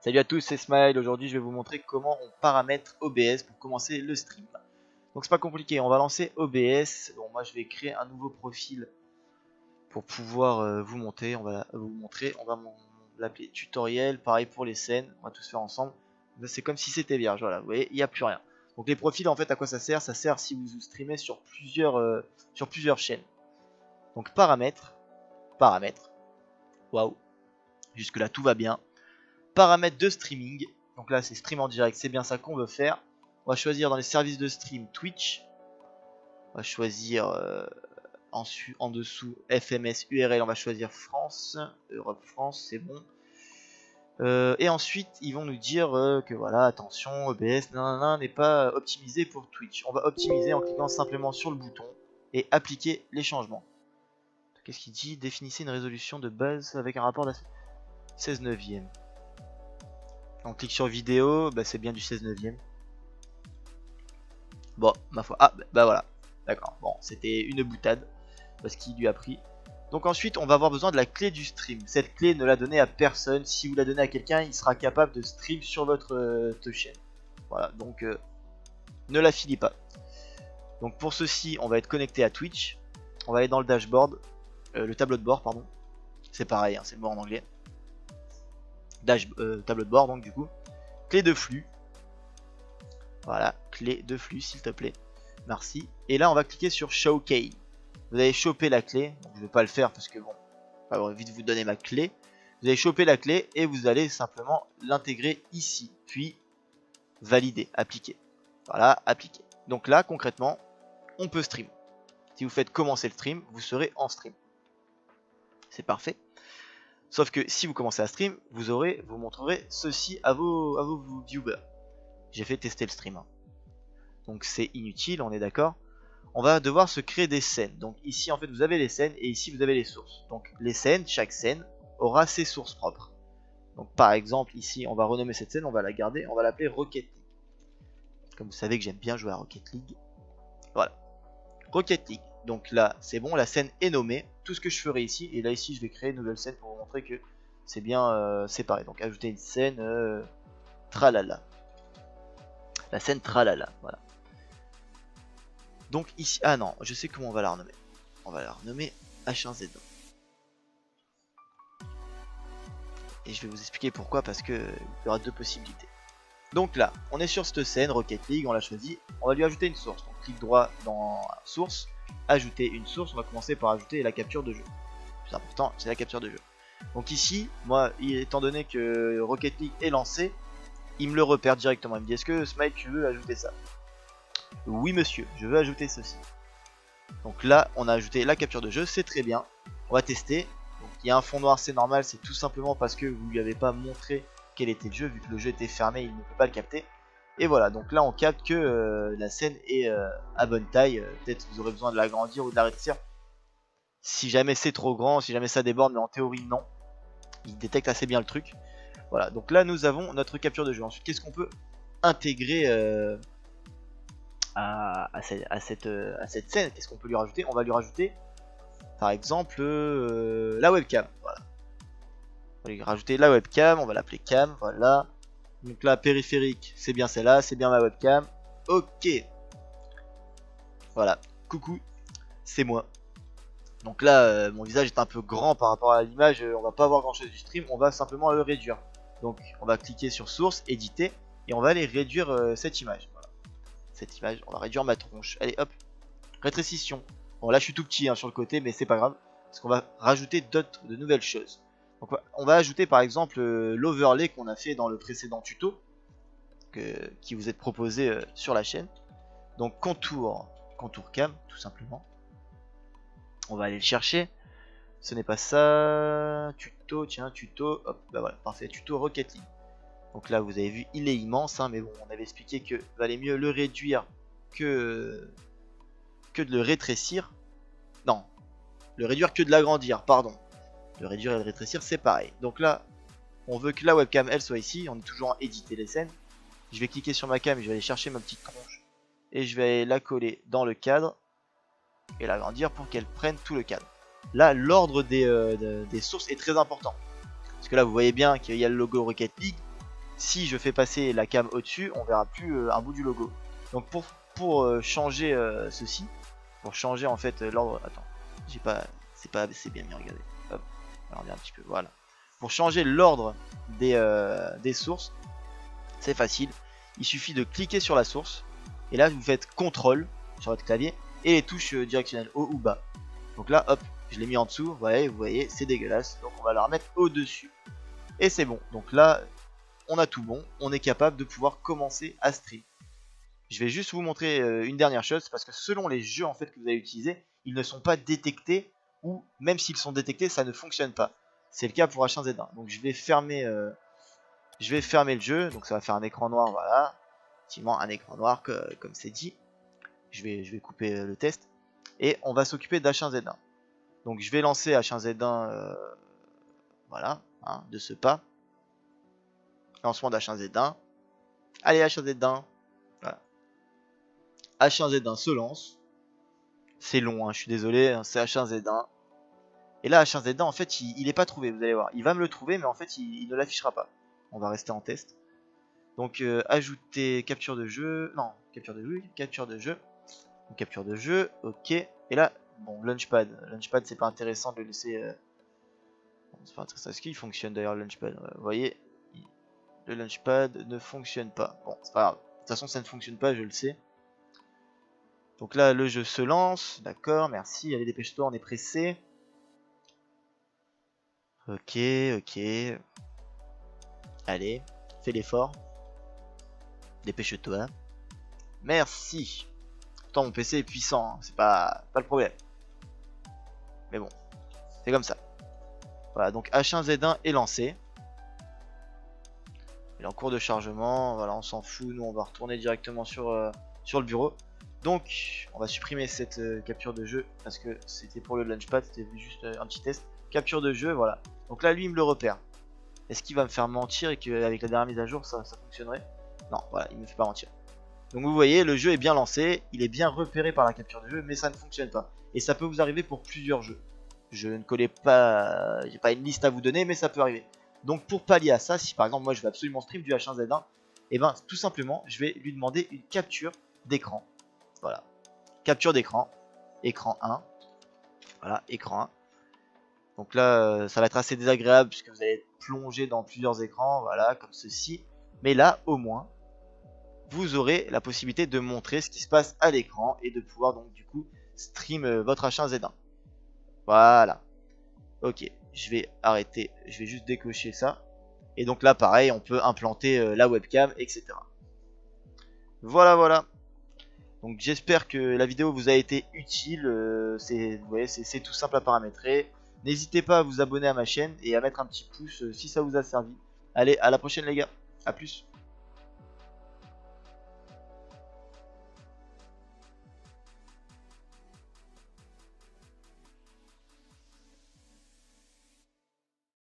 Salut à tous, c'est Smile. Aujourd'hui, je vais vous montrer comment on paramètre OBS pour commencer le stream. Donc, c'est pas compliqué. On va lancer OBS. Bon, moi, je vais créer un nouveau profil pour pouvoir vous montrer. On va l'appeler tutoriel. Pareil pour les scènes. On va tous faire ensemble. C'est comme si c'était vierge. Voilà, vous voyez, il n'y a plus rien. Donc, les profils, en fait, à quoi ça sert? Ça sert si vous streamez sur plusieurs chaînes. Donc, paramètres. Waouh. Jusque là, tout va bien. Paramètres de streaming, donc là c'est stream en direct, c'est bien ça qu'on veut faire. On va choisir dans les services de stream Twitch. On va choisir en dessous FMS URL, on va choisir France, Europe France, c'est bon. Et ensuite ils vont nous dire que voilà, attention, OBS n'est pas optimisé pour Twitch. On va optimiser en cliquant simplement sur le bouton et appliquer les changements. Qu'est-ce qu'il dit? Définissez une résolution de base avec un rapport d'aspect 16/9. On clique sur vidéo, bah c'est bien du 16/9. Bon, ma foi. Ah, bah voilà. D'accord. Bon, c'était une boutade. Parce qu'il lui a pris. Donc ensuite, on va avoir besoin de la clé du stream. Cette clé, ne la donnez à personne. Si vous la donnez à quelqu'un, il sera capable de stream sur votre chaîne. Voilà, donc ne la filez pas. Donc pour ceci, on va être connecté à Twitch. On va aller dans le dashboard. Le tableau de bord, pardon. C'est pareil, hein, c'est le mot en anglais. Tableau de bord, donc du coup clé de flux, voilà, clé de flux s'il te plaît, merci. Et là on va cliquer sur showcase. Vous allez choper la clé, donc je vais pas le faire parce que bon, alors vite vous donner ma clé. Vous allez choper la clé et vous allez simplement l'intégrer ici, puis valider, appliquer, voilà, appliquer. Donc là concrètement on peut stream. Si vous faites commencer le stream, vous serez en stream, c'est parfait. Sauf que si vous commencez à stream, vous montrerez ceci à vos viewers. J'ai fait tester le stream. Donc c'est inutile, on est d'accord. On va devoir se créer des scènes. Donc ici en fait vous avez les scènes et ici vous avez les sources. Donc les scènes, chaque scène aura ses sources propres. Donc par exemple ici on va renommer cette scène, on va la garder, on va l'appeler Rocket League. Comme vous savez que j'aime bien jouer à Rocket League. Voilà. Rocket League. Donc là c'est bon, la scène est nommée. Tout ce que je ferai ici, et là ici je vais créer une nouvelle scène pour vous montrer que c'est bien séparé. Donc ajouter une scène tralala. La scène tralala, voilà. Donc ici, ah non, je sais comment on va la renommer. On va la renommer H1Z. Et je vais vous expliquer pourquoi, parce que il y aura deux possibilités. Donc là, on est sur cette scène Rocket League, on l'a choisi, on va lui ajouter une source. Donc clic droit dans source, ajouter une source, on va commencer par ajouter la capture de jeu. Le plus important, c'est la capture de jeu. Donc ici, moi, étant donné que Rocket League est lancé, il me le repère directement. Il me dit, est-ce que Smile, tu veux ajouter ça? Oui monsieur, je veux ajouter ceci. Donc là, on a ajouté la capture de jeu, c'est très bien. On va tester. Donc il y a un fond noir, c'est normal, c'est tout simplement parce que vous lui avez pas montré quel était le jeu, vu que le jeu était fermé, il ne peut pas le capter. Et voilà, donc là on capte que la scène est à bonne taille. Peut-être vous aurez besoin de l'agrandir ou de la rétrécir. Si jamais c'est trop grand, si jamais ça déborde, mais en théorie non. Il détecte assez bien le truc. Voilà, donc là nous avons notre capture de jeu. Ensuite, qu'est-ce qu'on peut intégrer à cette scène? Qu'est-ce qu'on peut lui rajouter? On va lui rajouter par exemple la webcam. Voilà. On va lui rajouter la webcam, on va l'appeler cam, voilà. Donc là périphérique, c'est bien celle-là, c'est bien ma webcam. Ok. Voilà, coucou, c'est moi. Donc là mon visage est un peu grand par rapport à l'image, on va pas voir grand chose du stream, on va simplement le réduire. Donc on va cliquer sur source, éditer, et on va aller réduire cette image. Voilà. Cette image, on va réduire ma tronche. Allez hop, rétrécition. Bon là je suis tout petit sur le côté, mais c'est pas grave, parce qu'on va rajouter de nouvelles choses. Donc on va ajouter par exemple l'overlay qu'on a fait dans le précédent tuto, qui vous est proposé sur la chaîne. Donc contour cam, tout simplement. On va aller le chercher. Ce n'est pas ça. Tuto, tiens, tuto. Hop, bah voilà, parfait. Tuto Rocket League. Donc là, vous avez vu, il est immense, mais bon, on avait expliqué que valait mieux le réduire que de le rétrécir. Non, le réduire que de l'agrandir, pardon. Le réduire et le rétrécir, c'est pareil. Donc là, on veut que la webcam, elle soit ici. On est toujours en éditer les scènes. Je vais cliquer sur ma cam, je vais aller chercher ma petite tronche. Et je vais la coller dans le cadre. Et l'agrandir pour qu'elle prenne tout le cadre. Là, l'ordre des sources est très important. Parce que là, vous voyez bien qu'il y a le logo Rocket League. si je fais passer la cam au-dessus, on verra plus un bout du logo. Donc pour changer ceci, pour changer en fait l'ordre, attends, j'ai pas, c'est pas assez bien mis, regardez, hop, on va regarder un petit peu, voilà. Pour changer l'ordre des sources, c'est facile, il suffit de cliquer sur la source, et là vous faites CTRL sur votre clavier, et les touches directionnelles haut ou bas. Donc là, hop, je l'ai mis en dessous, vous voyez, c'est dégueulasse, donc on va la remettre au-dessus. Et c'est bon, donc là, on a tout bon, on est capable de pouvoir commencer à stream. Je vais juste vous montrer une dernière chose, parce que selon les jeux en fait que vous allez utiliser, ils ne sont pas détectés, ou même s'ils sont détectés, ça ne fonctionne pas. C'est le cas pour H1Z1. Donc je vais fermer le jeu, donc ça va faire un écran noir, voilà. Effectivement, un écran noir, comme c'est dit. Je vais couper le test. Et on va s'occuper d'H1Z1. Donc je vais lancer H1Z1, voilà, hein, de ce pas. Lancement d'H1Z1. Allez, H1Z1. Voilà. H1Z1 se lance. C'est long, hein, je suis désolé, hein, c'est H1Z1. Et là, H1Z1, en fait, il est pas trouvé, vous allez voir. Il va me le trouver, mais en fait, il ne l'affichera pas. On va rester en test. Donc, ajouter capture de jeu. Non, capture de jeu, capture de jeu. Donc, capture de jeu, ok. Et là, bon, Launchpad. Launchpad, c'est pas intéressant de le laisser. C'est pas intéressant. Est-ce qu'il fonctionne d'ailleurs, le Launchpad? Vous voyez, le Launchpad ne fonctionne pas. Bon, c'est pas grave. De toute façon, ça ne fonctionne pas, je le sais. Donc là, le jeu se lance. D'accord, merci. Allez, dépêche-toi, on est pressé. Ok, ok. Allez, fais l'effort. Dépêche-toi. Merci. Pourtant, mon PC est puissant, hein. C'est pas le problème. Mais bon, c'est comme ça. Voilà, donc H1Z1 est lancé. Il est en cours de chargement. Voilà, on s'en fout. Nous, on va retourner directement sur le bureau. Donc, on va supprimer cette capture de jeu parce que c'était pour le Launchpad. C'était juste un petit test. Capture de jeu, voilà. Donc là, lui, il me le repère. Est-ce qu'il va me faire mentir et qu'avec la dernière mise à jour, ça fonctionnerait? Non, voilà, il me fait pas mentir. Donc vous voyez, le jeu est bien lancé, il est bien repéré par la capture de jeu, mais ça ne fonctionne pas. Et ça peut vous arriver pour plusieurs jeux. Je ne connais pas, j'ai pas une liste à vous donner, mais ça peut arriver. Donc pour pallier à ça, si par exemple moi je veux absolument stream du H1Z1, et ben tout simplement, je vais lui demander une capture d'écran. Voilà, capture d'écran, écran 1. Voilà, écran 1. Donc là, ça va être assez désagréable puisque vous allez être plongé dans plusieurs écrans, voilà, comme ceci. Mais là, au moins, vous aurez la possibilité de montrer ce qui se passe à l'écran et de pouvoir donc du coup stream votre H1Z1. Voilà. Ok, je vais arrêter, je vais juste décocher ça. Et donc là, pareil, on peut implanter la webcam, etc. Voilà, voilà. Donc j'espère que la vidéo vous a été utile. C'est tout simple à paramétrer. N'hésitez pas à vous abonner à ma chaîne et à mettre un petit pouce si ça vous a servi. Allez, à la prochaine les gars. A plus.